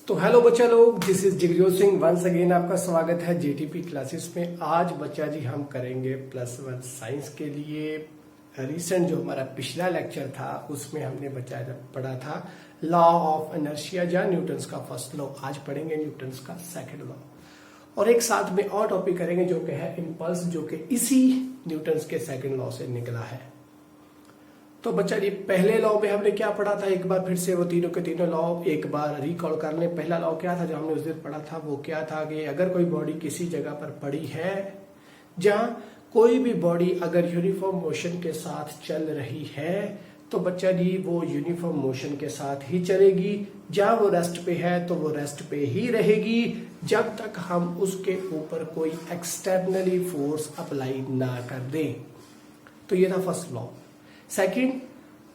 तो हेलो बच्चा लोग, this is Jagjot Singh. Once again आपका स्वागत है जेटीपी क्लासेस में। आज बच्चा जी हम करेंगे +1 साइंस के लिए। रिसेंट जो हमारा पिछला लेक्चर था उसमें हमने बच्चा जब पढ़ा था लॉ ऑफ इनर्शिया या न्यूटन्स का फर्स्ट लॉ। आज पढ़ेंगे न्यूटन्स का सेकंड लॉ और एक साथ में और टॉपिक करेंगे जो कि है इम्पल्स, जो कि इसी न्यूटन्स के सेकंड लॉ से निकला है। तो बच्चा जी पहले लॉ में हमने क्या पढ़ा था, एक बार फिर से वो तीनों के तीनों लॉ एक बार रिकॉल कर लें। पहला लॉ क्या था जो हमने उस दिन पढ़ा था, वो क्या था कि अगर कोई बॉडी किसी जगह पर पड़ी है जहां कोई भी बॉडी अगर यूनिफॉर्म मोशन के साथ चल रही है तो बच्चा जी वो यूनिफॉर्म मोशन के साथ ही चलेगी। जहां वो रेस्ट पे है तो वो रेस्ट पे ही रहेगी जब तक हम उसके ऊपर कोई एक्सटर्नली फोर्स अप्लाई ना कर दें। तो ये था फर्स्ट लॉ। सेकंड,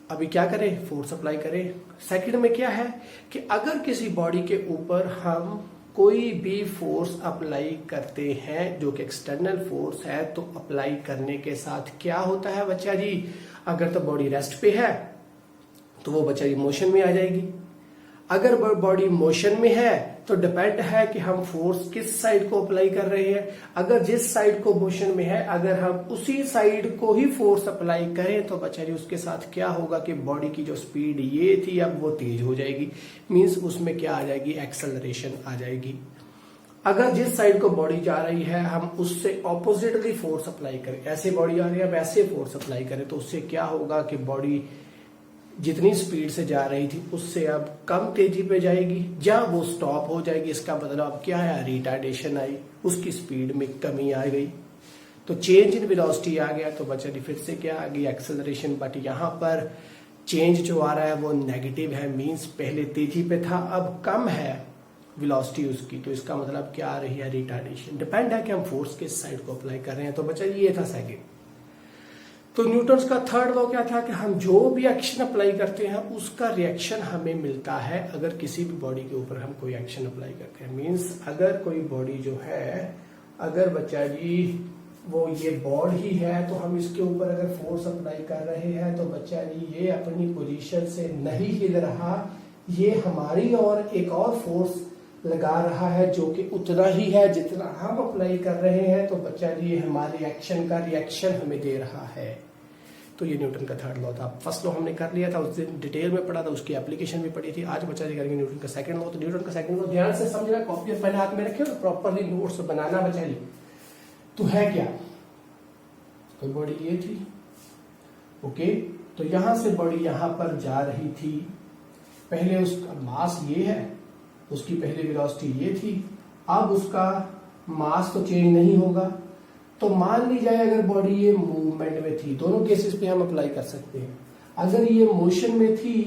अभी क्या करें, फोर्स अप्लाई करें। सेकंड में क्या है कि अगर किसी बॉडी के ऊपर हम कोई भी फोर्स अप्लाई करते हैं जो कि एक्सटर्नल फोर्स है, तो अप्लाई करने के साथ क्या होता है बच्चा जी, अगर तो बॉडी रेस्ट पे है तो वो बच्चा जी मोशन में आ जाएगी। अगर बॉडी मोशन में है तो डिपेंड है कि हम फोर्स किस साइड को अप्लाई कर रहे हैं। अगर जिस साइड को मोशन में है अगर हम उसी साइड को ही फोर्स अप्लाई करें तो बच्चा जी उसके साथ क्या होगा कि बॉडी की जो स्पीड ये थी अब वो तेज हो जाएगी। मींस उसमें क्या आ जाएगी, एक्सेलरेशन आ जाएगी। अगर जिस साइड को बॉडी जा रही है हम उससे ऑपोजिटली फोर्स अप्लाई करें, ऐसे बॉडी आ रही है वैसे फोर्स अप्लाई करें, तो उससे क्या होगा कि बॉडी जितनी स्पीड से जा रही थी उससे अब कम तेजी पे जाएगी, जहां वो स्टॉप हो जाएगी। इसका मतलब अब क्या है, रिटार्डेशन आई, उसकी स्पीड में कमी आ गई। तो चेंज इन वेलोसिटी आ गया। तो बच्चा फिर से क्या आ गई, एक्सेलरेशन। बट यहाँ पर चेंज जो आ रहा है वो नेगेटिव है, मींस पहले तेजी पे था अब कम है वेलोसिटी उसकी। तो इसका मतलब क्या आ रही है, रिटार्डेशन। डिपेंड है कि हम फोर्स किस साइड को अप्लाई कर रहे हैं। तो बच्चा ये था सेकेंड। तो न्यूटन्स का थर्ड लॉ क्या था कि हम जो भी एक्शन अप्लाई करते हैं उसका रिएक्शन हमें मिलता है अगर किसी भी बॉडी के ऊपर हम कोई एक्शन अप्लाई करते हैं। मींस अगर कोई बॉडी जो है, अगर बच्चा जी वो ये बॉड ही है तो हम इसके ऊपर अगर फोर्स अप्लाई कर रहे हैं तो बच्चा जी ये अपनी पोजीशन से नहीं हिल रहा, ये हमारी और एक और फोर्स लगा रहा है जो कि उतना ही है जितना हम अप्लाई कर रहे हैं। तो बच्चा जी ये हमारे एक्शन का रिएक्शन हमें दे रहा है। तो ये न्यूटन का थर्ड लॉ था। फर्स्ट लॉ हमने कर लिया था, उस दिन डिटेल में पढ़ा था, उसकी एप्लीकेशन भी पढ़ी थी। आज बच्चा जी करेंगे न्यूटन का सेकंड लॉ। तो न्यूटन का सेकंड लॉ ध्यान से समझना, कॉपी और पेन हाथ में रखे और प्रॉपरली नोट्स बनाना बच्चा जी। तो है क्या, कोई बॉडी ये थी, ओके, तो यहां से बॉडी यहां पर जा रही थी। पहले उसका मास ये है, उसकी पहले वेलोसिटी ये थी, अब उसका मास तो चेंज नहीं होगा। तो मान ली जाए अगर बॉडी ये मूवमेंट में थी, दोनों केसेस पे हम अप्लाई कर सकते हैं। अगर ये मोशन में थी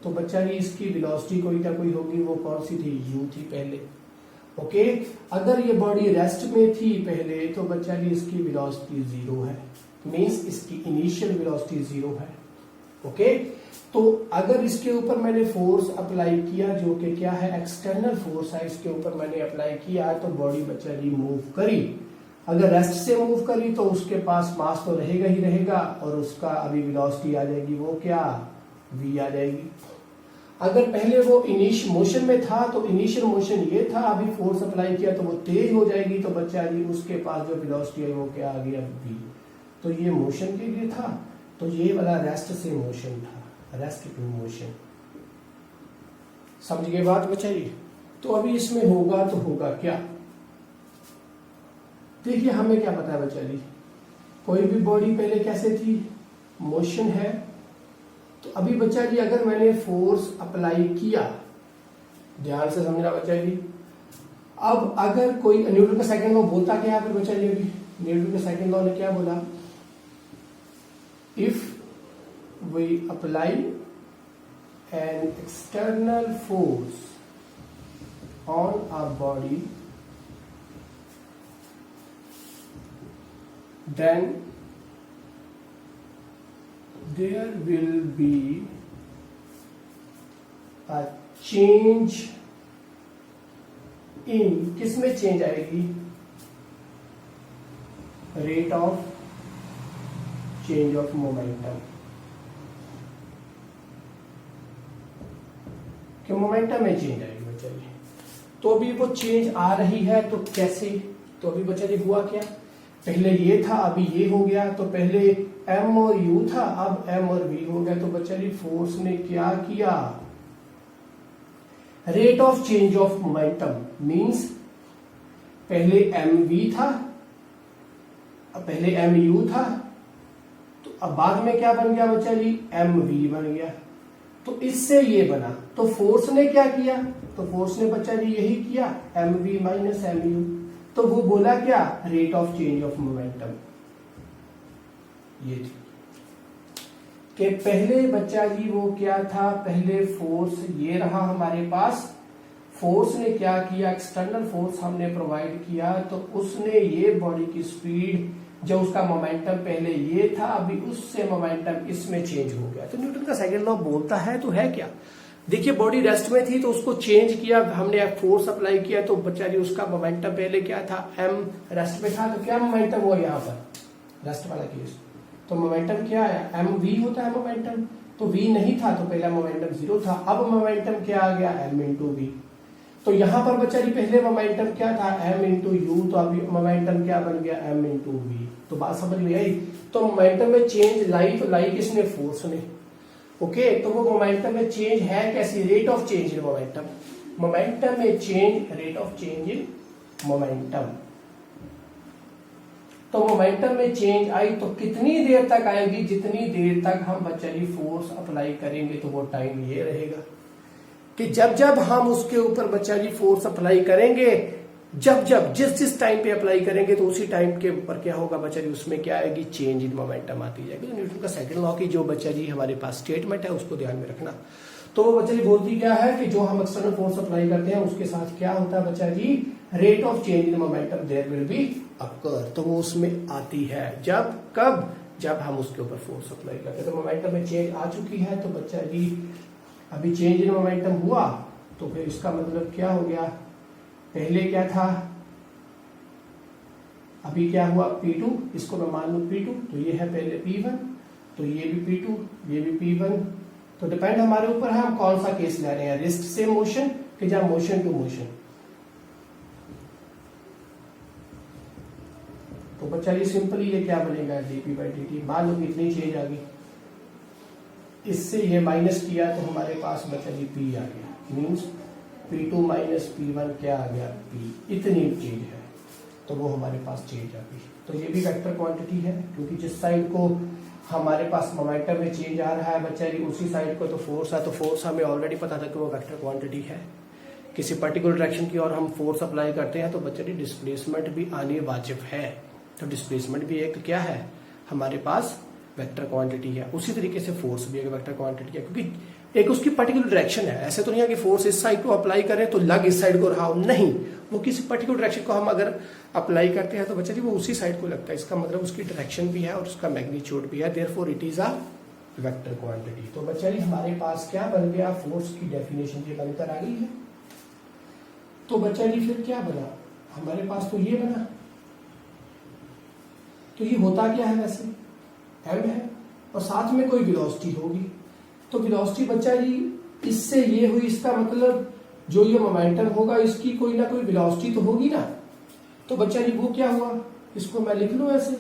तो बच्चा ये इसकी वेलोसिटी कोई ना कोई होगी, वो कौन सी थी, u थी पहले, ओके। अगर ये बॉडी रेस्ट में थी पहले तो बच्चा ये इसकी वेलोसिटी 0 है, मींस इसकी इनिशियल वेलोसिटी 0 है, ओके। तो अगर इसके ऊपर मैंने फोर्स अप्लाई किया जो कि क्या है, एक्सटर्नल फोर्स है, इसके ऊपर मैंने अप्लाई किया तो बॉडी बच्चा जी मूव करी। अगर रेस्ट से मूव करी तो उसके पास मास तो रहेगा ही रहेगा और उसका अभी वेलोसिटी आ जाएगी, वो क्या, v आ जाएगी। अगर पहले वो इनिशियल मोशन में था तो इनिशियल मोशन ये था, अभी फोर्स अप्लाई किया तो वो तेज हो जाएगी, तो बच्चा जी उसके पास जो वेलोसिटी है वो क्या आ गया, v। तो ये मोशन के लिए था, तो ये वाला रेस्ट से मोशन था, रेस्ट टू मोशन। समझ गए बात बच्चा जी। तो अभी इसमें होगा तो होगा क्या, देखिए हमें क्या पता है बच्चा जी, कोई भी बॉडी पहले कैसे थी, मोशन है। तो अभी बच्चा जी अगर मैंने फोर्स अप्लाई किया, ध्यान से समझना बच्चा जी। अब अगर कोई, न्यूटन का सेकंड लॉ बोलता क्या है बच्चा जी, अभी न्यूटन का सेकंड लॉ ने क्या बोला, if we apply an external force on a body then there will be a change in, किसमें चेंज आएगी, rate of change of momentum. कि मोमेंटम में चेंज आएगी तो अभी वो चेंज आ रही है, तो कैसे? तो अभी बच्चा जी हुआ क्या, पहले ये था अभी ये हो गया, तो पहले एम और यू था अब एम और वी हो गया। तो बच्चा जी फोर्स ने क्या किया, rate of change of momentum means पहले एम वी था, अब पहले एम यू था, तो अब बाद में क्या बन गया बच्चा जी, एम वी बन गया। तो इससे ये बना, तो फोर्स ने क्या किया, तो फोर्स ने बच्चा जी यही किया, m v minus m u. तो वो बोला क्या, rate of change of momentum. ये थी कि पहले बच्चा जी वो क्या था, पहले फोर्स ये रहा हमारे पास, फोर्स ने क्या किया, एक्सटर्नल फोर्स हमने प्रोवाइड किया, तो उसने ये बॉडी की स्पीड, जो उसका मोमेंटम पहले ये था अभी उससे मोमेंटम इसमें चेंज हो गया। तो न्यूटन का सेकंड लॉ बोलता है तो है क्या, देखिए बॉडी रेस्ट में थी तो उसको चेंज किया हमने, फोर्स अप्लाई किया, तो बच्चा जी उसका मोमेंटम पहले क्या था, एम रेस्ट में था, तो क्या मोमेंटम हुआ यहाँ पर रेस्ट वाला केस, तो मोमेंटम क्या आया, एम वी होता है मोमेंटम, तो वी नहीं था तो पहला मोमेंटम 0 था, अब मोमेंटम क्या आ गया, एम इंटू वी। तो यहां पर बच्चा जी पहले मोमेंटम क्या था, एम इंटू यू, तो अभी मोमेंटम क्या बन गया, एम इंटू वी। तो बात समझ में आई। तो मोमेंटम में चेंज लाई, तो लाई किसने, फोर्स ने। ओके, तो वो मोमेंटम में चेंज है कैसी, rate of change in momentum, momentum में change, rate of change in momentum. तो मोमेंटम में चेंज आई तो कितनी देर तक आएगी, जितनी देर तक हम बच्चा जी फोर्स अप्लाई करेंगे, तो वो टाइम ये रहेगा कि जब जब हम उसके ऊपर बच्चा जी फोर्स अप्लाई करेंगे, जब जब जिस जिस टाइम पे अप्लाई करेंगे, तो उसी टाइम के ऊपर क्या होगा बच्चा जी, उसमें क्या आएगी, चेंज इन मोमेंटम आती जाएगी। तो न्यूटन का सेकंड लॉ की जो बच्चा जी हमारे पास स्टेटमेंट है उसको ध्यान में रखना। तो वो बच्चा जी बोलती क्या है कि जो हम एक्सटर्नल फोर्स अप्लाई करते हैं उसके साथ क्या होता है बच्चा जी, rate of change in momentum there will be occur. तो वो उसमें आती है जब, कब, जब हम उसके ऊपर फोर्स अप्लाई करते हैं। तो मोमेंटम में चेंज आ चुकी है, तो बच्चा जी अभी चेंज इन मोमेंटम हुआ, तो फिर इसका मतलब क्या हो गया, पहले क्या था, अभी क्या हुआ P2, इसको मैं मान लू P2, तो ये है पहले P1, तो ये भी P2, ये भी P1। तो डिपेंड हमारे ऊपर है हम कौन सा केस ले रहे हैं, रेस्ट से मोशन कि या मोशन टू मोशन। तो बच्चा ये सिंपली ये क्या बनेगा, dp बाई dt। मान लो कितनी चेंज आ गई, इससे ये माइनस किया तो हमारे पास बचा जी P आ गया, मीन्स P2 माइनस P1 क्या आ गया, P। इतनी चेंज है, तो वो हमारे पास चेंज आ गई। तो ये भी वेक्टर क्वांटिटी है, क्योंकि जिस साइड को हमारे पास मोमेंटम में चेंज आ रहा है बच्चा जी, उसी साइड को तो फोर्स है, तो फोर्स हमें ऑलरेडी पता था कि वो वेक्टर क्वांटिटी है। किसी पर्टिकुलर डायरेक्शन की और हम फोर्स अप्लाई करते हैं तो बच्चा जी डिस्प्लेसमेंट भी आनी वाजिब है। तो डिस्प्लेसमेंट भी एक क्या है हमारे पास, वेक्टर क्वांटिटी है। उसी तरीके से फोर्स भी एक वेक्टर क्वांटिटी है, क्योंकि एक उसकी पर्टिकुलर डायरेक्शन है। ऐसे तो नहीं है कि फोर्स इस साइड को अप्लाई करें तो लग इस साइड को रहा हो, नहीं, वो किसी पर्टिकुलर डायरेक्शन को हम अगर अप्लाई करते हैं तो बच्चा जी वो उसी साइड को लगता है। इसका मतलब उसकी डायरेक्शन भी है और उसका मैग्नीट्यूड भी है, therefore it is a vector quantity. तो बच्चा जी हमारे पास क्या बन गया, फोर्स की डेफिनेशन ये बनकर आ गई है। तो बच्चा जी फिर क्या बना हमारे पास, तो ये बना। तो ये होता क्या है, वैसे एम है और साथ में कोई वेलोसिटी होगी। तो वेलोसिटी बच्चा जी इससे ये हुई, इसका मतलब जो ये मोमेंटम होगा इसकी कोई ना कोई वेलोसिटी तो होगी ना। तो बच्चा जी वो क्या हुआ, इसको मैं लिख लूं ऐसे।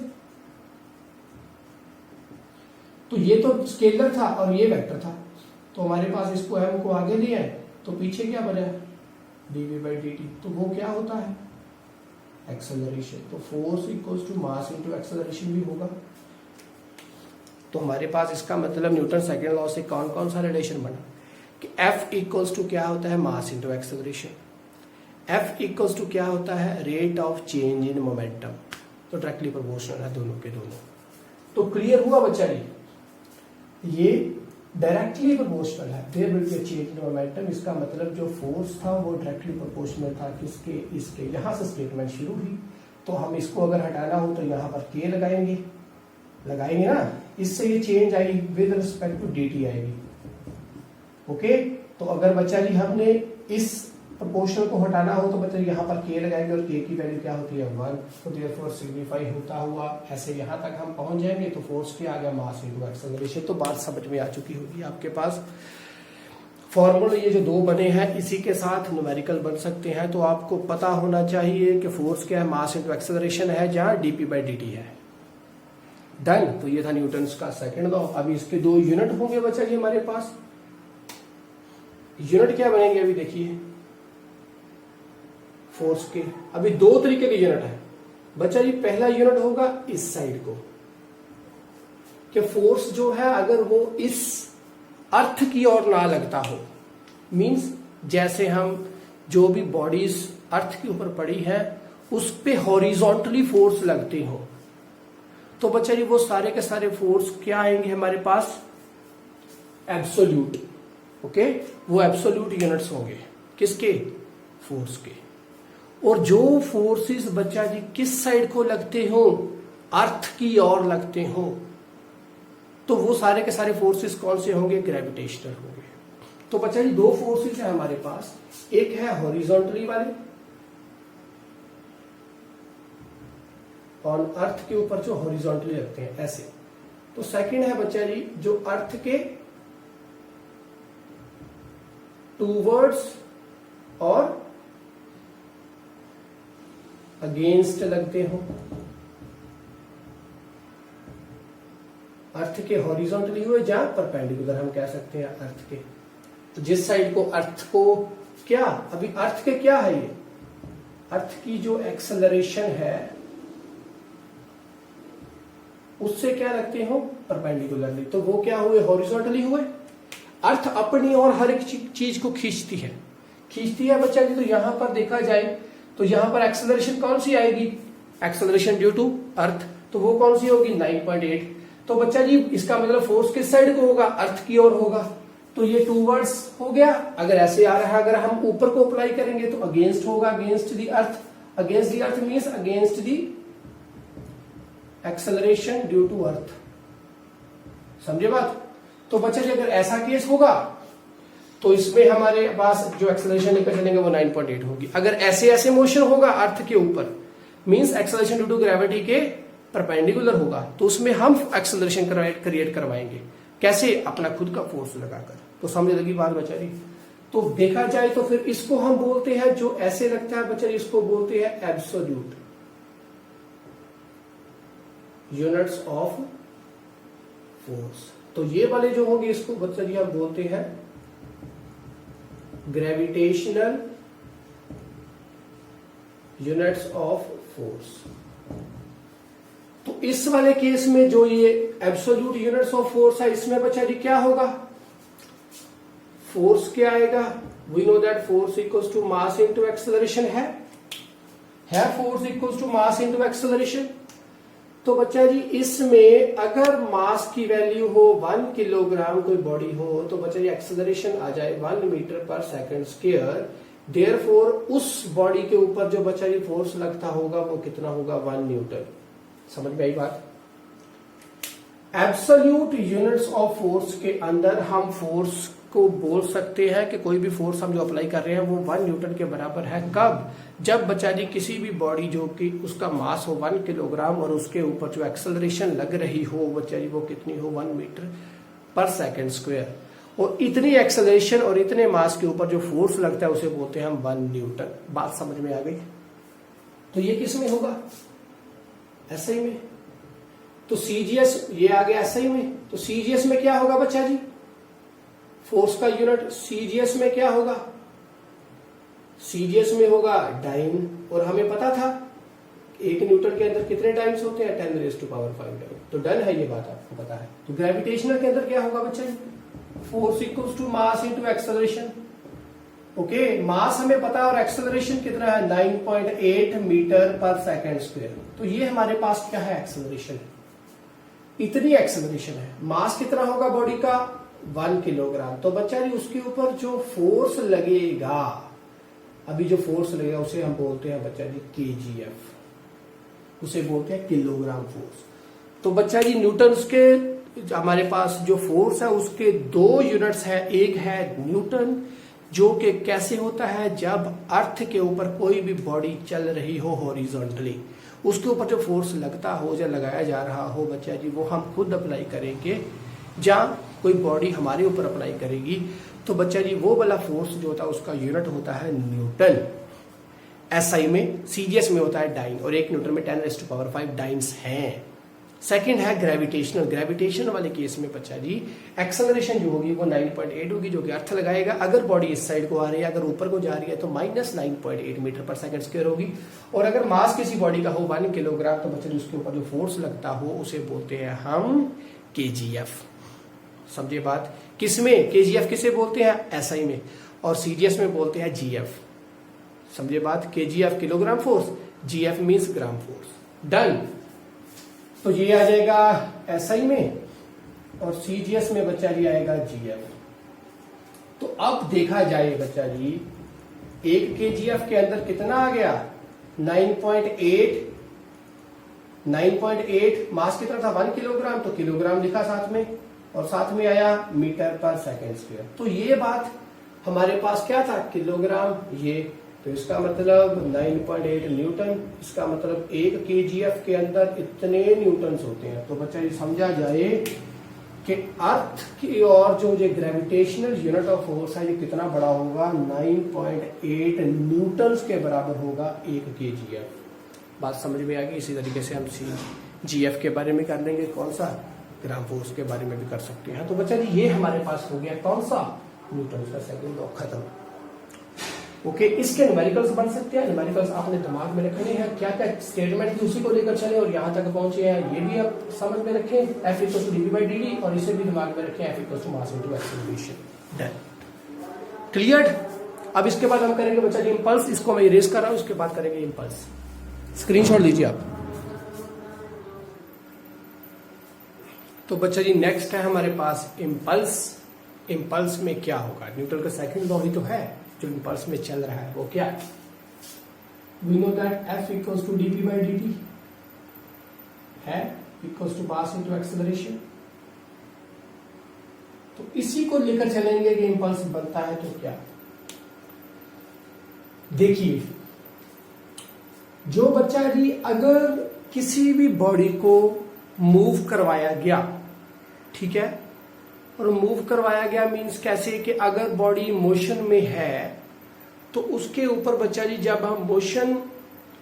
तो ये तो स्केलर था और ये वेक्टर था, तो हमारे पास इसको एम को आगे लिया है, तो पीछे क्या बना dv बाई dt। तो वो क्या होता है, एक्सेलरेशन। तो force equals to mass into acceleration भी होगा। तो हमारे पास इसका मतलब न्यूटन सेकंड लॉ से कौन कौन सा रिलेशन बना कि F इक्वल्स टू क्या होता है, mass into acceleration. F equals to क्या होता है, rate of change in momentum. तो डायरेक्टली प्रोपोर्शनल है दोनों के दोनों। तो क्लियर हुआ बच्चा जी, ये डायरेक्टली प्रोपोर्शनल है, there will be a change in momentum. इसका मतलब जो फोर्स था वो डायरेक्टली प्रोपोर्शनल था किसके, इसके। यहां से स्टेटमेंट शुरू हुई, तो हम इसको अगर हटाना हो तो यहाँ पर K लगाएंगे ना, इससे ये चेंज आई विद रिस्पेक्ट टू dt आएगी। ओके, तो अगर बच्चा जी हमने इस प्रोपोर्शनल को हटाना हो तो बच्चा यहाँ पर K लगाएंगे और K की वैल्यू क्या होती है 1। तो देयरफॉर सिग्निफाई होता हुआ ऐसे यहाँ तक हम पहुंच जाएंगे। तो फोर्स क्या आ गया, मास इनटू एक्सेलरेशन। तो बात समझ में आ चुकी होगी आपके पास। फॉर्मूले ये जो दो बने हैं इसी के साथ न्यूमेरिकल बन सकते हैं। तो आपको पता होना चाहिए कि फोर्स क्या है, मास इंटू एक्सेलरेशन है, जहां dp/dt है। डन। तो ये था न्यूटन्स का सेकंड लॉ। अभी इसके दो यूनिट होंगे बच्चा जी हमारे पास। यूनिट क्या बनेंगे अभी देखिए फोर्स के। अभी दो तरीके के यूनिट है बच्चा जी। पहला यूनिट होगा इस साइड को, कि फोर्स जो है अगर वो इस अर्थ की ओर ना लगता हो, मींस जैसे हम जो भी बॉडीज अर्थ के ऊपर पड़ी है उस पे हॉरिजॉन्टली फोर्स लगते हो, तो बच्चा जी वो सारे के सारे फोर्स क्या आएंगे हमारे पास, एब्सोल्यूट। ओके, वो एब्सोल्यूट यूनिट्स होंगे किसके, फोर्स के। और जो फोर्सेस बच्चा जी किस साइड को लगते हो, अर्थ की ओर लगते हो, तो वो सारे के सारे फोर्सेस कौन से होंगे, ग्रेविटेशनल होंगे। तो बच्चा जी दो फोर्सेस है हमारे पास, एक है हॉरिजॉन्टली वाले और अर्थ के ऊपर जो हॉरिजॉन्टली लगते हैं ऐसे। तो सेकंड है बच्चा जी जो अर्थ के टूवर्ड्स और अगेंस्ट लगते हो। अर्थ के हॉरिजॉन्टली हुए जहां परपेंडिकुलर हम कह सकते हैं अर्थ के। तो जिस साइड को अर्थ को क्या, अभी अर्थ के क्या है, ये अर्थ की जो एक्सेलरेशन है उससे क्या लगते हो, परपेंडिकुलरली। तो वो क्या हुए, हॉरिजॉन्टली हुए। अर्थ अपनी और हर एक चीज को खींचती है बच्चा जी। तो यहां पर देखा जाए तो यहां पर एक्सेलरेशन कौन सी आएगी, एक्सेलरेशन ड्यू टू अर्थ, तो वो कौन सी होगी, 9.8। तो बच्चा जी इसका मतलब फोर्स किस साइड को होगा, अर्थ की ओर होगा। तो ये टूवर्ड्स हो गया। अगर ऐसे आ रहा है, अगर हम ऊपर को अप्लाई करेंगे तो अगेंस्ट होगा, against the earth. Against the earth means against the acceleration due to earth. समझे बात। तो बच्चा जी अगर ऐसा केस होगा तो इसमें हमारे पास जो एक्सेलरेशन लेकर चलेंगे वो 9.8 होगी। अगर ऐसे ऐसे मोशन होगा अर्थ के ऊपर, means acceleration due to gravity के परपेंडिकुलर होगा, तो उसमें हम एक्सेलरेशन क्रिएट करवाएंगे। कैसे, अपना खुद का फोर्स लगाकर। तो समझ लगी बात बच्चा जी। तो देखा जाए तो फिर इसको हम बोलते हैं, जो ऐसे लगता है बच्चा जी इसको बोलते हैं एब्सोल्यूट यूनिट्स ऑफ फोर्स। तो ये वाले जो होंगे इसको बच्चा जी हम बोलते हैं ग्रेविटेशनल यूनिट्स ऑफ फोर्स। तो इस वाले केस में जो ये एब्सोल्यूट यूनिट्स ऑफ फोर्स है, इसमें बच्चा जी क्या होगा, फोर्स क्या आएगा, we know that force equals to mass into acceleration है force equals to mass into acceleration. तो बच्चा जी इसमें अगर मास की वैल्यू हो 1 किलोग्राम कोई बॉडी हो, तो बच्चा जी एक्सेलरेशन आ जाए 1 मीटर पर सेकंड स्क्वायर। देयरफॉर उस बॉडी के ऊपर जो बच्चा जी फोर्स लगता होगा वो कितना होगा, 1 न्यूटन। समझ में आई बात। एब्सोल्यूट यूनिट्स ऑफ फोर्स के अंदर हम फोर्स को बोल सकते हैं कि कोई भी फोर्स हम जो अप्लाई कर रहे हैं वो 1 न्यूटन के बराबर है। कब, जब बच्चा जी किसी भी बॉडी जो कि उसका मास हो 1 किलोग्राम और उसके ऊपर जो एक्सेलरेशन लग रही हो बच्चा जी वो कितनी हो, 1 मीटर पर सेकंड स्क्वायर। और इतनी एक्सेलरेशन और इतने मास के ऊपर जो फोर्स लगता है उसे बोलते हैं हम 1 न्यूटन। बात समझ में आ गई। तो ये किस में होगा, एसआई में। तो सीजीएस ये आ गया एसआई में। तो सीजीएस में क्या होगा बच्चा जी, फोर्स का यूनिट सीजीएस में क्या होगा, सीजीएस में होगा डाइन। और हमें पता था 1 न्यूटन के अंदर कितने टाइम्स होते हैं, 10⁵ टाइम। तो डन है, ये बात आपको पता है। तो ग्रेविटेशनल के अंदर क्या होगा बच्चा जी, force equals to mass into acceleration. Okay, mass हमें पता है और एक्सेलरेशन कितना है, 9.8 मीटर पर सेकंड स्क्वायर। तो ये हमारे पास क्या है, एक्सेलरेशन। इतनी एक्सेलरेशन है। मास कितना होगा बॉडी का, 1 किलोग्राम। तो बच्चा जी उसके ऊपर जो फोर्स लगेगा, अभी जो फोर्स लगेगा उसे हम बोलते हैं बच्चा जी केजीएफ, उसे बोलते हैं किलोग्राम फोर्स। तो बच्चा जी न्यूटन्स के हमारे पास जो फोर्स है उसके 2 यूनिट्स है। एक है न्यूटन, जो कि कैसे होता है, जब अर्थ के ऊपर कोई भी बॉडी चल रही हो हॉरिजॉन्टली, उसके ऊपर जो फोर्स लगता हो या लगाया जा रहा हो बच्चा जी वो हम खुद अप्लाई करेंगे। जहां कोई बॉडी हमारे ऊपर अप्लाई करेगी तो बच्चा जी वो वाला फोर्स जो होता है उसका यूनिट होता है न्यूटन। एसआई में, सीजीएस में होता है डाइन, और 1 न्यूटन में 10⁵ डाइन्स हैं। सेकंड है ग्रेविटेशनल। ग्रेविटेशन वाले केस में बच्चा जी एक्सेलरेशन जो होगी वो 9.8 होगी, जो कि अर्थ लगाएगा। अगर बॉडी इस साइड को आ रही है, अगर ऊपर को जा रही है तो -9.8 मीटर पर सेकंड स्क्वायर होगी। और अगर मास किसी बॉडी का हो 1 किलोग्राम तो बच्चा जी उसके ऊपर जो फोर्स लगता हो उसे बोलते हैं हम केजीएफ। समझे बात? किसमें केजीएफ किसे बोलते हैं? एसआई में। और सीजीएस में बोलते हैं जीएफ। समझे बात? KGF kilogram force, GF means gram force. Done. तो ये आ जाएगा एसआई में और सीजीएस में बच्चा जी आएगा जीएफ। तो अब देखा जाए बच्चा जी 1 केजीएफ के अंदर कितना आ गया? 9.8 मास कितना था? 1 किलोग्राम, तो किलोग्राम लिखा साथ में, और साथ में आया मीटर पर सेकंड स्क्वायर। तो ये बात हमारे पास क्या था? किलोग्राम। ये तो इसका मतलब 9.8 न्यूटन, इसका मतलब 1 केजीएफ के अंदर इतने न्यूटन्स होते हैं। तो बच्चा ये समझा जाए कि अर्थ की और जो ये ग्रेविटेशनल यूनिट ऑफ फोर्स है ये कितना बड़ा होगा? 9.8 न्यूटन्स के बराबर होगा 1 केजीएफ। बात समझ में आ गई? इसी तरीके से हम जीएफ के बारे में कर लेंगे, कौन सा? ग्राम फोर्स के बारे में भी कर सकते हैं। तो बच्चा जी ये हमारे पास हो गया कौन सा? न्यूटन का सेकंड लॉ खत्म। ओके, इसके न्यूमेरिकल्स बन सकते हैं। न्यूमेरिकल्स आपने दिमाग में रखने हैं, क्या क्या स्टेटमेंट थी उसी को लेकर चले और यहां तक पहुंचे हैं, ये भी आप समझ में रखें। F = dp/dt और इसे भी दिमाग में रखें, F = मास × एक्सेलरेशन। Done, cleared. अब इसके बाद हम करेंगे बच्चा जी इंपल्स। इसको मैं इरेज कर रहा हूं, उसके बाद करेंगे इंपल्स। स्क्रीनशॉट लीजिए आप। तो बच्चा जी नेक्स्ट है हमारे पास इंपल्स। इंपल्स में क्या होगा? न्यूटन का सेकंड लॉ ही तो है जो इंपल्स में चल रहा है, वो क्या है? We know that F = dp/dt है equals to mass into acceleration। तो इसी को लेकर चलेंगे कि इंपल्स बनता है तो क्या। देखिए जो बच्चा जी अगर किसी भी बॉडी को मूव करवाया गया, ठीक है, और मूव करवाया गया मींस कैसे कि अगर बॉडी मोशन में है तो उसके ऊपर बच्चा जी जब हम मोशन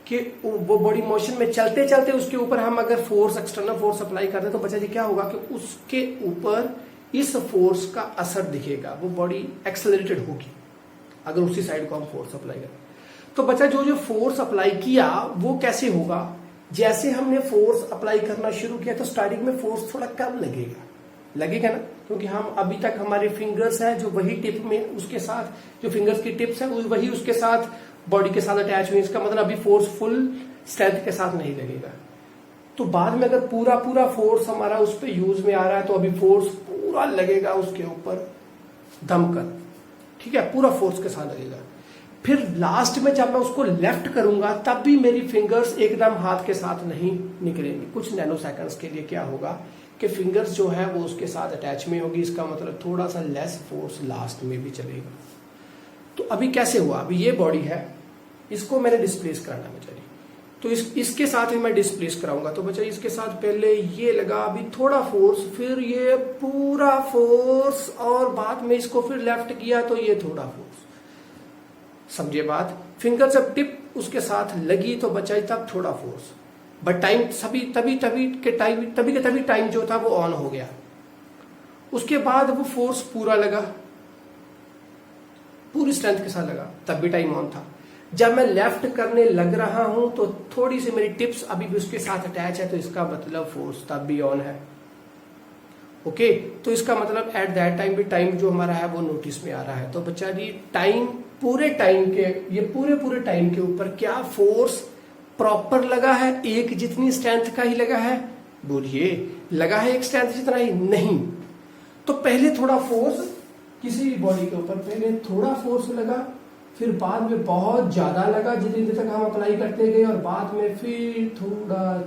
के वो बॉडी मोशन में चलते चलते उसके ऊपर हम अगर फोर्स, एक्सटर्नल फोर्स अप्लाई करते हैं तो बच्चा जी क्या होगा कि उसके ऊपर इस फोर्स का असर दिखेगा, वो बॉडी एक्सेलरेटेड होगी अगर उसी साइड को हम फोर्स अप्लाई करें। तो बच्चा जो फोर्स अप्लाई किया वो कैसे होगा? जैसे हमने फोर्स अप्लाई करना शुरू किया तो स्टार्टिंग में फोर्स थोड़ा कम लगेगा ना, क्योंकि हम अभी तक हमारे फिंगर्स हैं जो वही टिप में उसके साथ जो फिंगर्स की टिप्स है वही उसके साथ बॉडी के साथ अटैच हुई। इसका मतलब अभी फोर्स फुल स्ट्रेंथ के साथ नहीं लगेगा। तो बाद में अगर पूरा फोर्स हमारा उस पर यूज में आ रहा है तो अभी फोर्स पूरा लगेगा उसके ऊपर दमकर, ठीक है, पूरा फोर्स के साथ लगेगा। फिर लास्ट में जब मैं उसको लेफ्ट करूंगा तब भी मेरी फिंगर्स एकदम हाथ के साथ नहीं निकलेंगी। कुछ नैनो सेकंड्स के लिए क्या होगा कि फिंगर्स जो है वो उसके साथ अटैच में होगी। इसका मतलब थोड़ा सा लेस फोर्स लास्ट में भी चलेगा। तो अभी कैसे हुआ? अभी ये बॉडी है, इसको मैंने डिस्प्लेस करना है बच्चा जी, तो इसके साथ ही मैं डिस्प्लेस कराऊंगा। तो बच्चा इसके साथ पहले ये लगा, अभी थोड़ा फोर्स, फिर ये पूरा फोर्स, और बाद में इसको फिर लेफ्ट किया तो ये थोड़ा फोर्स। समझे बात? फिंगर जब टिप उसके साथ लगी तो बच्चा तब थोड़ा फोर्स, बट टाइम तभी टाइम जो था वो ऑन हो गया। उसके बाद वो फोर्स पूरा लगा, पूरी स्ट्रेंथ के साथ लगा, तब भी टाइम ऑन था। जब मैं लेफ्ट करने लग रहा हूं तो थोड़ी सी मेरी टिप्स अभी भी उसके साथ अटैच है, तो इसका मतलब फोर्स तब भी ऑन है। ओके, तो इसका मतलब एट दैट टाइम भी टाइम जो हमारा है वो नोटिस में आ रहा है। तो बच्चा जी टाइम, पूरे टाइम के, ये पूरे टाइम के ऊपर क्या फोर्स प्रॉपर लगा है? एक जितनी स्ट्रेंथ का ही लगा है? बोलिए, लगा है एक स्ट्रेंथ जितना ही? नहीं। तो पहले थोड़ा फोर्स किसी भी बॉडी के ऊपर, पहले थोड़ा फोर्स लगा, फिर बाद में बहुत ज्यादा लगा जितनी देर तक हम अप्लाई करते गए, और बाद में फिर थोड़ा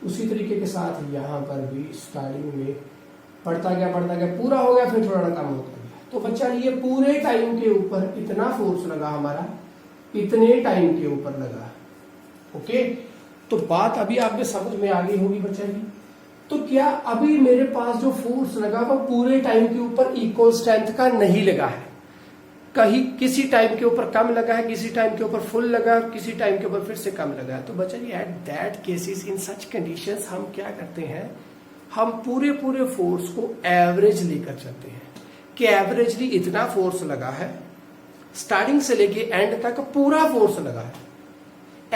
उसी तरीके के साथ यहाँ पर भी स्टार्टिंग में बढ़ता गया, पूरा हो गया, फिर थोड़ा कम होता गया। तो बच्चा ये पूरे टाइम के ऊपर इतना फोर्स लगा हमारा, इतने टाइम के ऊपर लगा। ओके, तो बात अभी आप में समझ में आ गई होगी बच्चा जी। तो क्या अभी मेरे पास जो फोर्स लगा वो पूरे टाइम के ऊपर इक्वल स्ट्रेंथ का नहीं लगा है, कहीं किसी टाइम के ऊपर कम लगा है, किसी टाइम के ऊपर फुल लगा है, किसी टाइम के ऊपर फिर से कम लगा है। तो बच्चा जी at that cases in such conditions हम क्या करते हैं, हम पूरे फोर्स को एवरेज लेकर चलते हैं कि एवरेजली इतना फोर्स लगा है, स्टार्टिंग से लेके एंड तक पूरा फोर्स लगा है,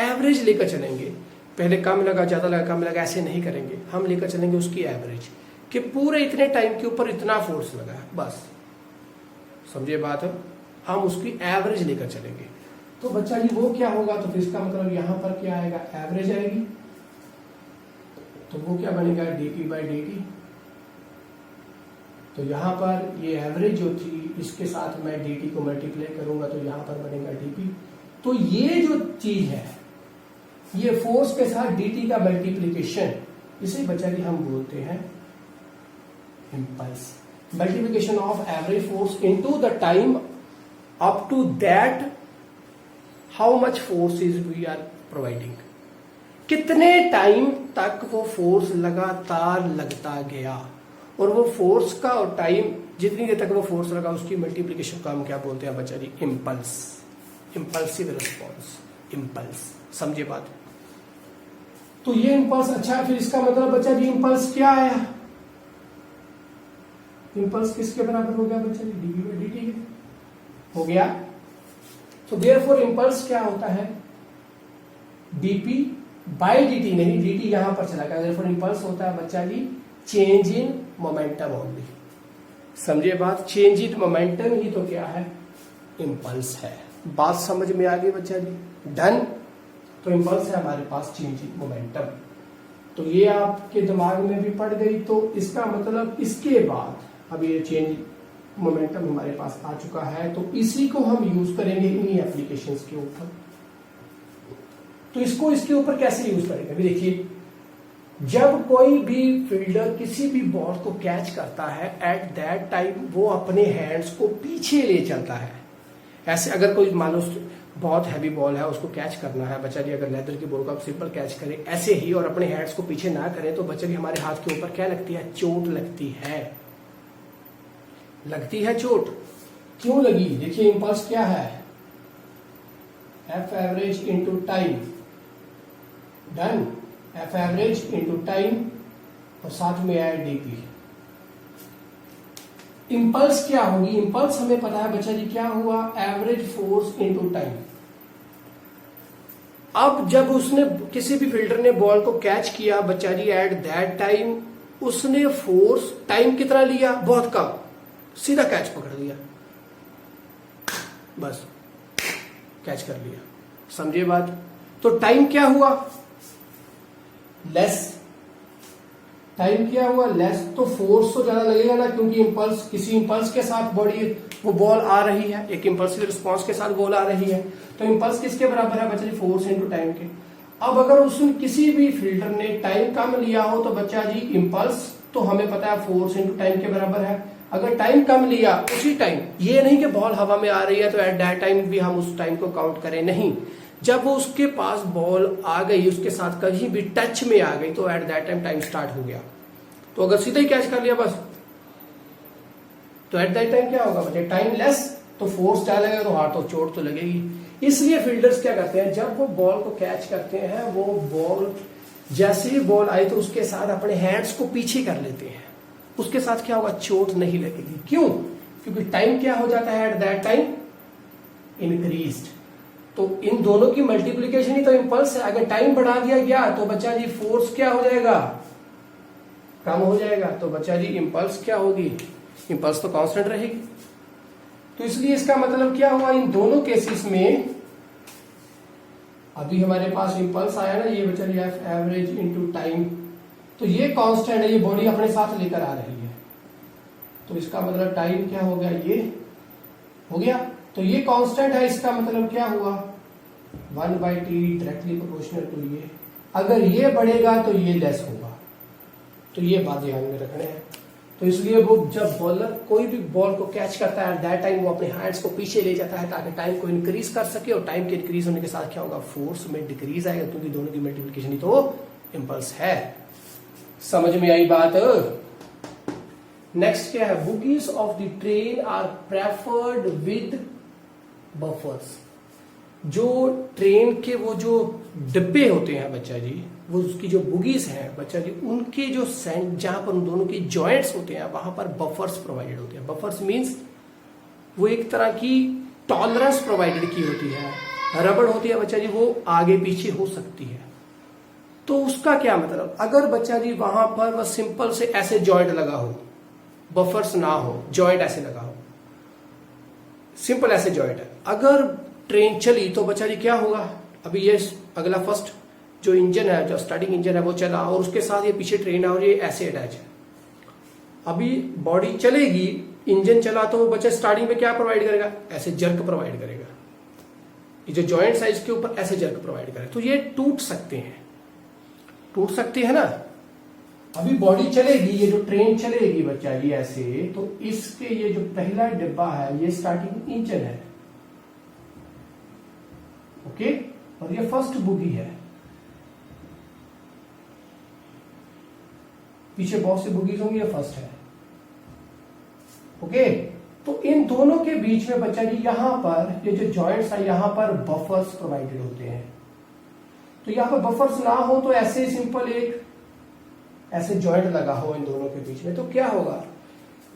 एवरेज लेकर चलेंगे। पहले कम लगा, ज्यादा लगा, कम लगा, ऐसे नहीं करेंगे, हम लेकर चलेंगे उसकी एवरेज कि पूरे इतने टाइम के ऊपर इतना फोर्स लगा है, बस समझिए बात है, हम उसकी एवरेज लेकर चलेंगे। तो बच्चा जी वो क्या होगा, तो फिर इसका मतलब यहां पर क्या आएगा, एवरेज आएगी, तो वो क्या बनेगा, dp बाई dt। तो यहां पर ये एवरेज जो थी इसके साथ मैं dt को मल्टीप्लाई करूंगा तो यहां पर बनेगा dp। तो ये जो चीज है, ये फोर्स के साथ dt का मल्टीप्लीकेशन, इसे बच्चा जी हम बोलते हैं impulse. Multiplication of average force into the time up to that how much force is we are providing, कितने टाइम तक वो फोर्स लगातार लगता गया, और वो फोर्स का और टाइम जितनी देर तक वो फोर्स लगा उसकी मल्टीप्लीकेशन को हम क्या बोलते हैं बच्चा जी, इम्पल्स, इम्पल्सिव रिस्पॉन्स, इम्पल्स। समझे बात। तो ये इम्पल्स, अच्छा फिर इसका मतलब बच्चा जी इम्पल्स क्या आया, इम्पल्स किसके बराबर हो गया बच्चा जी, dp बाई dt हो गया। तो देयरफॉर इम्पल्स क्या होता है, dp बाई dt, नहीं dt यहां पर चला गया, देयरफॉर इम्पल्स होता है बच्चा जी चेंज इन मोमेंटम ओनली। समझिए बात, चेंज इन मोमेंटम ही तो क्या है, इम्पल्स है। बात समझ में आ गई बच्चा जी, डन। तो इम्पल्स है हमारे पास चेंज इन मोमेंटम, तो ये आपके दिमाग में भी पड़ गई। तो इसका मतलब इसके बाद अब ये चेंज मोमेंटम हमारे पास आ चुका है, तो इसी को हम यूज करेंगे इन्हीं एप्लीकेशंस के ऊपर। तो इसको इसके ऊपर कैसे यूज करेंगे, अभी देखिए, जब कोई भी फील्डर किसी भी बॉल को कैच करता है एट दैट टाइम वो अपने हैंड्स को पीछे ले चलता है। ऐसे अगर कोई मान लो बहुत हैवी बॉल है, उसको कैच करना है बच्चा जी, अगर लेदर की बॉल को आप सिंपल कैच करें ऐसे ही और अपने हैंड्स को पीछे ना करें तो बच्चा जी हमारे हाथ के ऊपर क्या लगती है, चोट लगती है, लगती है चोट। क्यों लगी, देखिए इंपल्स क्या है, F average into time, done, F average into time और साथ में आया डीपी। इंपल्स क्या होगी, इंपल्स हमें पता है बच्चा जी क्या हुआ, एवरेज फोर्स इंटू टाइम। अब जब उसने किसी भी फील्डर ने बॉल को कैच किया बच्चा जी एट दैट टाइम, उसने फोर्स टाइम कितना लिया, बहुत कम, सीधा कैच पकड़ लिया, बस कैच कर लिया। समझे बात। तो टाइम क्या हुआ, लेस, टाइम क्या हुआ लेस, तो फोर्स तो ज्यादा लगेगा ना, क्योंकि इंपल्स, किसी इंपल्स के साथ बॉडी वो बॉल आ रही है, एक इंपल्सिव रिस्पांस के साथ बॉल आ रही है, तो इंपल्स किसके बराबर है बच्चा जी, फोर्स इनटू टाइम के। अब अगर उसने किसी भी फील्डर ने टाइम कम लिया हो तो बच्चा जी इंपल्स तो हमें पता है फोर्स इनटू टाइम के बराबर है। अगर टाइम कम लिया उसी टाइम, ये नहीं कि बॉल हवा में आ रही है तो एट दैट टाइम भी हम उस टाइम को काउंट करें, नहीं, जब वो उसके पास बॉल आ गई, उसके साथ कहीं भी टच में आ गई तो at that time time start हो गया। तो अगर सीधा ही कैच कर लिया बस, तो एट दैट टाइम क्या होगा बच्चे, टाइम लेस, तो फोर्स ज्यादा लगेगा तो हाथ तो चोट तो लगेगी। इसलिए फील्डर्स क्या करते हैं, जब वो बॉल को कैच करते हैं, वो बॉल जैसे ही बॉल आई तो उसके साथ अपने हैंड्स को पीछे कर लेते हैं, उसके साथ क्या होगा, चोट नहीं लगेगी। क्यों, क्योंकि टाइम क्या हो जाता है एट दैट टाइम, इंक्रीज्ड। तो इन दोनों की मल्टीप्लीकेशन ही तो इंपल्स है। अगर टाइम बढ़ा दिया गया तो बच्चा जी फोर्स क्या हो जाएगा, कम हो जाएगा, तो बच्चा जी इंपल्स क्या होगी, इंपल्स तो कांस्टेंट रहेगी। तो इसलिए इसका मतलब क्या हुआ, इन दोनों केसेस में अभी हमारे पास इंपल्स आया ना, ये बच्चा जी एफ एवरेज इनटू टाइम, तो ये कांस्टेंट है, ये बॉडी अपने साथ लेकर आ रही है, तो इसका मतलब टाइम क्या हो गया, ये हो गया, तो ये कांस्टेंट है, इसका मतलब क्या हुआ 1/t डायरेक्टली प्रोपोर्शनल टू ये। अगर ये बढ़ेगा तो ये लेस होगा, तो ये बात ध्यान में रखने हैं। तो इसलिए वो जब बॉलर कोई भी बॉल को कैच करता है दैट टाइम वो अपने हैंड्स को पीछे ले जाता है ताकि टाइम को इंक्रीज कर सके, और टाइम के इंक्रीज होने के साथ क्या होगा, फोर्स में डिक्रीज आएगा, क्योंकि दोनों की मल्टीप्लिकेशन ही तो इंपल्स है। समझ में आई बात? नेक्स्ट क्या है, bogies of the train are preferred with buffers. जो ट्रेन के वो जो डिब्बे होते हैं बच्चा जी, वो उसकी जो बुगीज हैं बच्चा जी, उनके जो सेंट जहां पर उन दोनों के जॉइंट्स होते हैं वहां पर बफर्स प्रोवाइडेड होते हैं। बफर्स मींस वो एक तरह की टॉलरेंस प्रोवाइडेड की होती है। रबड़ होती है बच्चा जी, वो आगे पीछे हो सकती है। तो उसका क्या मतलब, अगर बच्चा जी वहां पर वह सिंपल से ऐसे जॉइंट लगा हो, बफर्स ना हो, जॉइंट ऐसे लगा हो, सिंपल ऐसे जॉइंट है, अगर ट्रेन चली तो बच्चा जी क्या होगा, अभी ये अगला फर्स्ट जो इंजन है, जो स्टार्टिंग इंजन है वो चला और उसके साथ ये पीछे ट्रेन है और ये ऐसे अटैच है। अभी बॉडी चलेगी, इंजन चला तो वो बच्चा स्टार्टिंग में क्या प्रोवाइड करेगा, ऐसे जर्क प्रोवाइड करेगा। ये जो जॉइंट साइज के ऊपर ऐसे जर्क प्रोवाइड करेगा, तो ये टूट सकते हैं, टूट सकते हैं ना। अभी बॉडी चलेगी, ये जो ट्रेन चलेगी बच्चा जी ऐसे, तो इसके ये जो पहला डिब्बा है ये स्टार्टिंग इंजन है, ओके, और ये फर्स्ट बुगी है। पीछे बहुत सी बुगीज होंगी, ये फर्स्ट है, ओके। तो इन दोनों के बीच में बच्चा जी यहां पर ये जो जॉइंट्स है यहां पर बफर्स प्रोवाइडेड होते हैं। तो यहां पर बफर्स ना हो तो ऐसे सिंपल एक ऐसे जॉइंट लगा हो इन दोनों के बीच में, तो क्या होगा,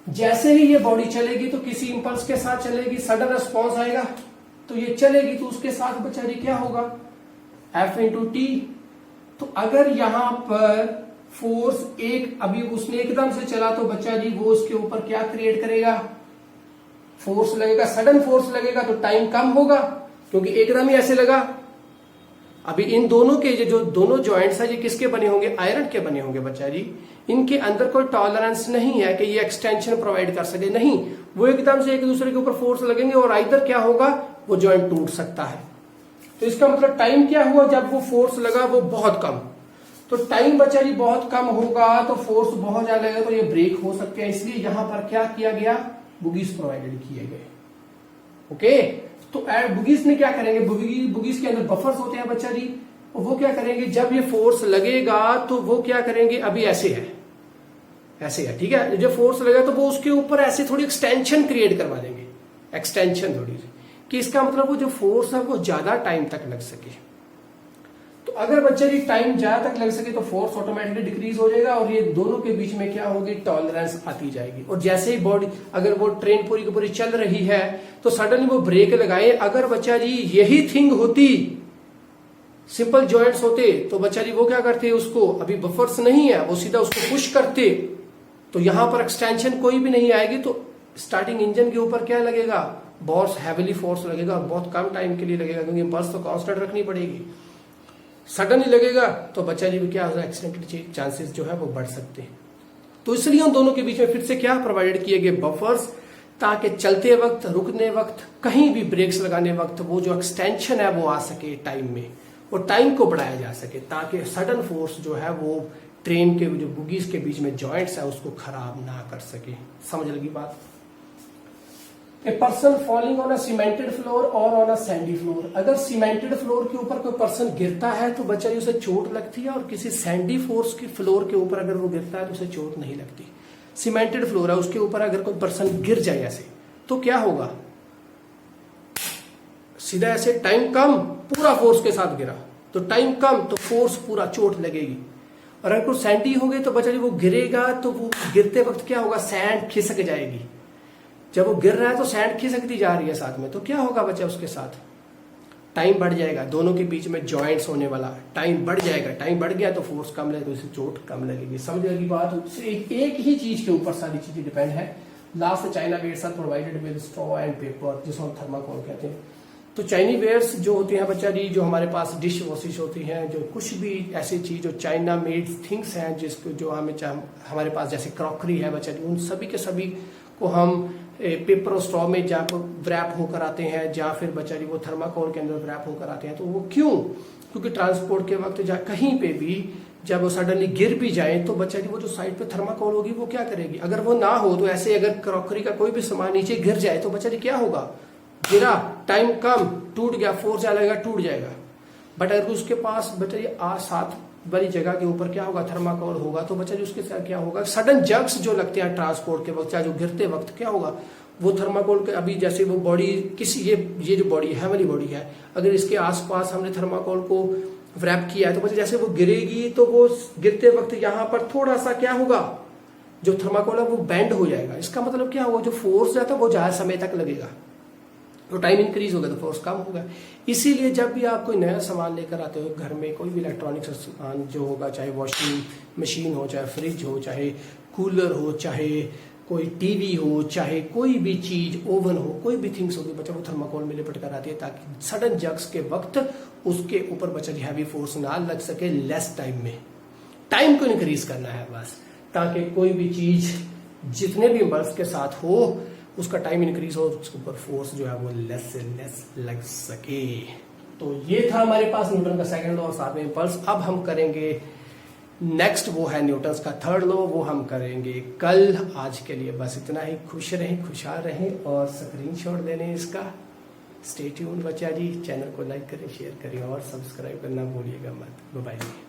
जैसे ही ये बॉडी चलेगी तो किसी इंपल्स के साथ चलेगी, सडन रिस्पॉन्स आएगा, तो ये चलेगी तो उसके साथ बच्चा जी क्या होगा, F/T। तो अगर यहां पर फोर्स एक, अभी उसने एकदम से चला तो बच्चा जी वो उसके ऊपर क्या क्रिएट करेगा, फोर्स लगेगा, सडन फोर्स लगेगा, तो टाइम कम होगा क्योंकि एकदम ही ऐसे लगा। अभी इन दोनों के जो दोनों जॉइंट्स है ये किसके बने होंगे, आयरन के बने होंगे बच्चा जी। इनके अंदर कोई टॉलरेंस नहीं है कि ये एक्सटेंशन प्रोवाइड कर सके, नहीं, वो एकदम से एक दूसरे के ऊपर फोर्स लगेंगे और आइदर क्या होगा, वो जॉइंट टूट सकता है। तो इसका मतलब टाइम क्या हुआ, जब वो फोर्स लगा वो बहुत कम, तो टाइम बच्चा जी बहुत कम होगा तो फोर्स बहुत ज्यादा लगेगा, तो ये ब्रेक हो सकते हैं। इसलिए यहां पर क्या किया गया, बुगीज प्रोवाइडेड किए गए, ओके। तो बुगीज ने क्या करेंगे, बुगीज के अंदर बफर्स होते हैं बच्चा जी, वो क्या करेंगे, जब ये फोर्स लगेगा तो वो क्या करेंगे, अभी ऐसे है, ऐसे है, ठीक है, जब फोर्स लगेगा तो वो उसके ऊपर ऐसे थोड़ी एक्सटेंशन क्रिएट करवा देंगे, एक्सटेंशन थोड़ी सी, कि इसका मतलब वो जो फोर्स है वो ज्यादा टाइम तक लग सके। तो अगर बच्चे जी टाइम ज्यादा तक लग सके तो फोर्स ऑटोमेटिकली डिक्रीज हो जाएगा और ये दोनों के बीच में क्या होगी, टॉलरेंस आती जाएगी। और जैसे ही बॉडी, अगर वो ट्रेन पूरी की पूरी चल रही है तो सडनली वो ब्रेक लगाए, अगर बच्चा जी यही थिंग होती, सिंपल जॉइंट्स होते, तो बच्चा जी वो क्या करते, उसको अभी बफर्स नहीं है, वो सीधा उसको पुश करते, तो यहां पर एक्सटेंशन कोई भी नहीं आएगी, तो स्टार्टिंग इंजन के ऊपर क्या लगेगा, बहुत हैवीली फोर्स लगेगा और बहुत कम टाइम के लिए लगेगा, क्योंकि इंपल्स तो कांस्टेंट रखनी पड़ेगी। सडनली लगेगा तो बच्चा जी भी क्या होगा, एक्सीडेंट के चांसेस जो है वो बढ़ सकते हैं। तो इसलिए उन दोनों के बीच में फिर से क्या प्रोवाइडेड किए गए, बफर्स, ताकि चलते वक्त, रुकने वक्त, कहीं भी ब्रेक्स लगाने वक्त वो जो एक्सटेंशन है वो आ सके टाइम में, और टाइम को बढ़ाया जा सके, ताकि सडन फोर्स जो है वो ट्रेन के जो बुगीज के बीच में जॉइंट्स है उसको खराब ना कर सके। समझ लगी बात। A person falling on a cemented floor और ऑन अ सैंडी फ्लोर, अगर सीमेंटेड फ्लोर के ऊपर कोई पर्सन गिरता है तो बच्चा जी उसे चोट लगती है, और किसी सैंडी फ्लोर के ऊपर अगर वो गिरता है तो उसे चोट नहीं लगती। सीमेंटेड फ्लोर है, उसके ऊपर अगर कोई पर्सन गिर जाए ऐसे, तो क्या होगा, सीधा ऐसे टाइम कम, पूरा फोर्स के साथ गिरा तो टाइम कम, तो फोर्स पूरा, चोट लगेगी। और अगर कोई सैंडी हो गई तो बच्चा जी वो गिरेगा तो वो गिरते वक्त क्या होगा, सैंड खिसक जाएगी। जब वो गिर रहा है तो सैंड खिसकती जा रही है साथ में, तो क्या होगा बच्चा, उसके साथ टाइम बढ़ जाएगा, दोनों के बीच में जॉइंट्स होने वाला टाइम बढ़ जाएगा, टाइम बढ़ गया तो फोर्स कम लगेगा, तो इसे चोट कम लगेगी। समझ लगी बात। एक ही चीज के ऊपर सारी चीजें डिपेंड है। Last china wares are provided with straw and paper, जिसको हम थर्माकोल कहते हैं। तो चाइनी वेयर्स जो होती हैं बच्चा जी, जो हमारे पास डिश वॉशिश होती हैं, जो कुछ भी ऐसी चीज जो चाइना मेड थिंग्स हैं, जिसको जो हमारे पास जैसे क्रॉकरी है बच्चा जी, उन सभी के सभी को हम पेपर और स्ट्रॉ में जब व्रैप होकर आते हैं, या फिर बच्चा जी वो थर्माकोल के अंदर व्रैप होकर आते हैं। तो वो क्यों, क्योंकि ट्रांसपोर्ट के वक्त कहीं पे भी जब वो सडनली गिर भी जाए तो बच्चा जी वो जो साइड पे थर्माकोल होगी वो क्या करेगी, अगर वो ना हो तो ऐसे अगर क्रॉकरी का कोई भी सामान नीचे गिर जाए तो बच्चा जी क्या होगा, गिरा, टाइम कम, टूट गया, फोर्स ज्यादा लगेगा, टूट जाएगा। बट अगर उसके पास बच्चा जी साथ वाली जगह के ऊपर क्या होगा, थर्माकोल होगा, तो बच्चा जी उसके साथ क्या होगा, सडन जग्स जो लगते हैं ट्रांसपोर्ट के वक्त, चाहे जो गिरते वक्त क्या होगा, वो थर्माकोल के अभी जैसे वो बॉडी किसी ये जो बॉडी है वाली बॉडी है, अगर इसके आसपास हमने थर्माकोल को रैप किया है तो बच्चा जैसे वो गिरेगी तो वो गिरते वक्त यहाँ पर थोड़ा सा क्या होगा, जो थर्माकोल है वो बेंड हो जाएगा। इसका मतलब क्या होगा, जो फोर्स रहता है वो ज्यादा समय तक लगेगा, तो टाइम इंक्रीज होगा तो फोर्स कम होगा। इसीलिए जब भी आप कोई नया सामान लेकर आते हो घर में, कोई भी इलेक्ट्रॉनिक्स सामान जो होगा, चाहे वॉशिंग मशीन हो, चाहे फ्रिज हो, चाहे कूलर हो, चाहे कोई टीवी हो, चाहे कोई भी चीज, ओवन हो, कोई भी थिंग्स होगी, बच्चा वो थर्माकोल में लिपट कर आती है ताकि सडन जग्स के वक्त उसके ऊपर बच्चा जी हैवी फोर्स ना लग सके। लेस टाइम में टाइम को इंक्रीज करना है बस, ताकि कोई भी चीज जितने भी इम्पल्स के साथ हो उसका टाइम इंक्रीज हो, उसके ऊपर फोर्स जो है वो लेस से लेस लग सके। तो ये था हमारे पास न्यूटन का सेकंड लॉ और साथ में इम्पल्स। अब हम करेंगे नेक्स्ट, वो है न्यूटन का थर्ड लॉ, वो हम करेंगे कल। आज के लिए बस इतना ही। खुश रहें, खुशहाल रहें और स्क्रीनशॉट देने इसका। स्टे ट्यून्ड बच्चा जी, चैनल को लाइक करें, शेयर करें और सब्सक्राइब करना भूलिएगा मत। Bye bye.